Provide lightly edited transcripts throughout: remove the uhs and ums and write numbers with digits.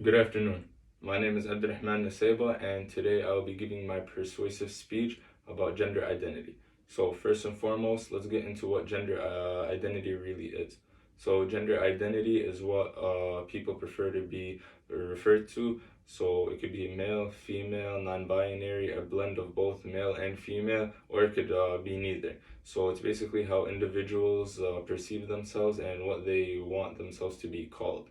Good afternoon. My name is Abdurrahman Naseba, and today I'll be giving my persuasive speech about gender identity. So, first and foremost, let's get into what gender identity really is. So, gender identity is what people prefer to be referred to. So, it could be male, female, non binary, a blend of both male and female, or it could be neither. So, it's basically how individuals perceive themselves and what they want themselves to be called.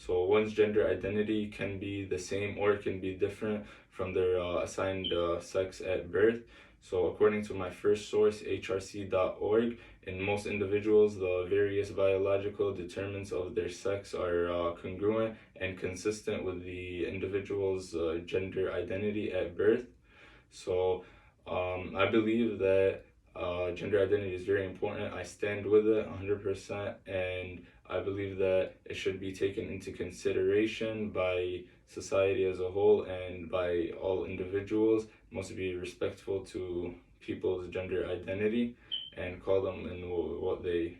So one's gender identity can be the same or it can be different from their assigned sex at birth. So according to my first source, hrc.org, in most individuals, the various biological determinants of their sex are congruent and consistent with the individual's gender identity at birth. So I believe that gender identity is very important. I stand with it 100%, and I believe that it should be taken into consideration by society as a whole and by all individuals. Must be respectful to people's gender identity and call them in what they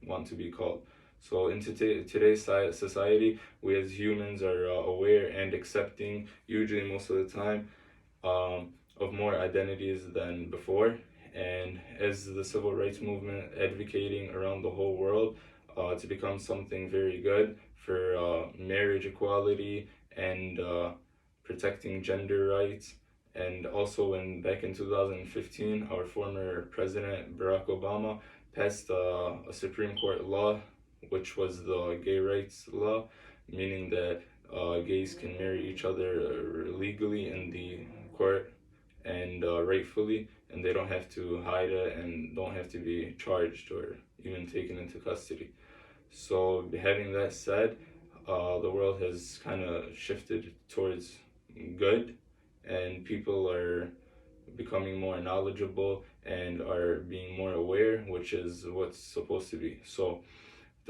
want to be called. So in today's society, we as humans are aware and accepting, usually most of the time, of more identities than before. And as the civil rights movement advocating around the whole world to become something very good for marriage equality and protecting gender rights. And also, when back in 2015, our former president Barack Obama passed a Supreme Court law, which was the gay rights law, meaning that gays can marry each other legally in the court and rightfully, and they don't have to hide it and don't have to be charged or even taken into custody. So, having that said, the world has kind of shifted towards good, and people are becoming more knowledgeable and are being more aware, which is what's supposed to be. So,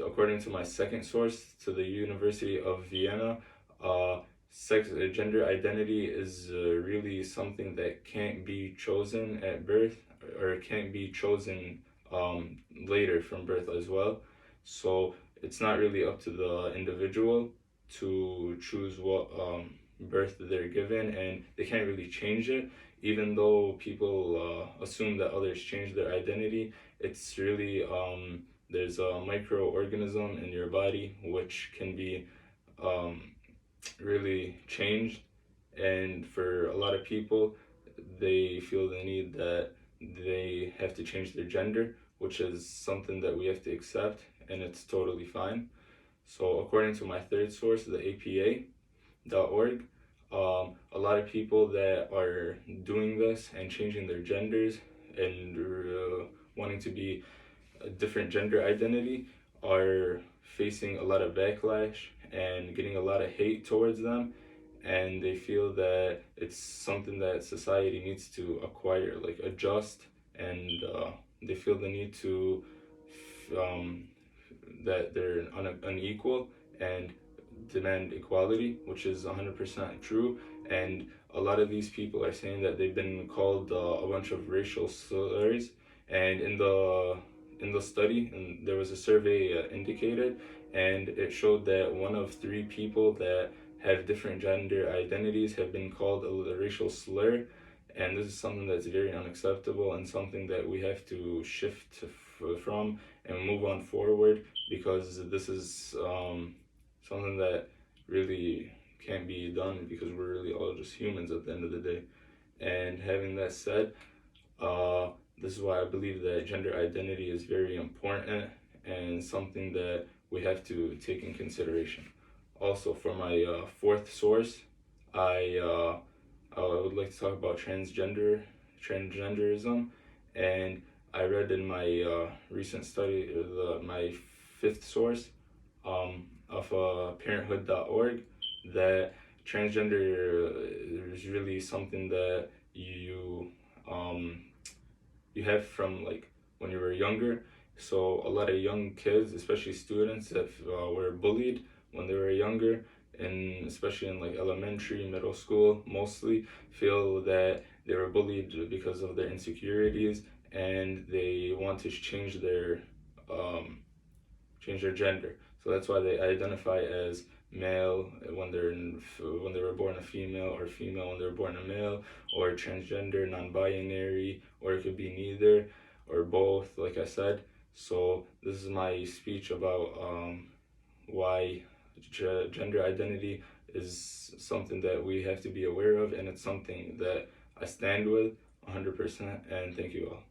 according to my second source, to the University of Vienna, gender identity is really something that can't be chosen at birth, or can't be chosen later from birth as well. So it's not really up to the individual to choose what birth they're given, and they can't really change it. Even though people assume that others change their identity, it's really there's a microorganism in your body which can be um, really changed, and for a lot of people, they feel the need that they have to change their gender, which is something that we have to accept, and it's totally fine. So according to my third source, the APA.org, a lot of people that are doing this and changing their genders and wanting to be a different gender identity are facing a lot of backlash and getting a lot of hate towards them, and they feel that it's something that society needs to acquire, like adjust, and they feel the need to um, that they're unequal and demand equality, which is 100% true. And a lot of these people are saying that they've been called a bunch of racial slurs, and in the study, and there was a survey indicated, and it showed that one of three people that have different gender identities have been called a racial slur, and this is something that's very unacceptable and something that we have to shift from and move on forward, because this is something that really can't be done, because we're really all just humans at the end of the day. And having that said, this is why I believe that gender identity is very important and something that we have to take in consideration. Also, for my fourth source, I I would like to talk about transgenderism, and I read in my recent study, my fifth source, of parenthood.org, that transgender is really something that um, you have from like when you were younger. So a lot of young kids, especially students, that were bullied when they were younger, and especially in like elementary, middle school, mostly feel that they were bullied because of their insecurities, and they want to um, change their gender. So that's why they identify as male when they were born a female, or female when they were born a male, or transgender, non-binary, or it could be neither or both, like I said. So this is my speech about why gender identity is something that we have to be aware of, and it's something that I stand with 100%. And thank you all.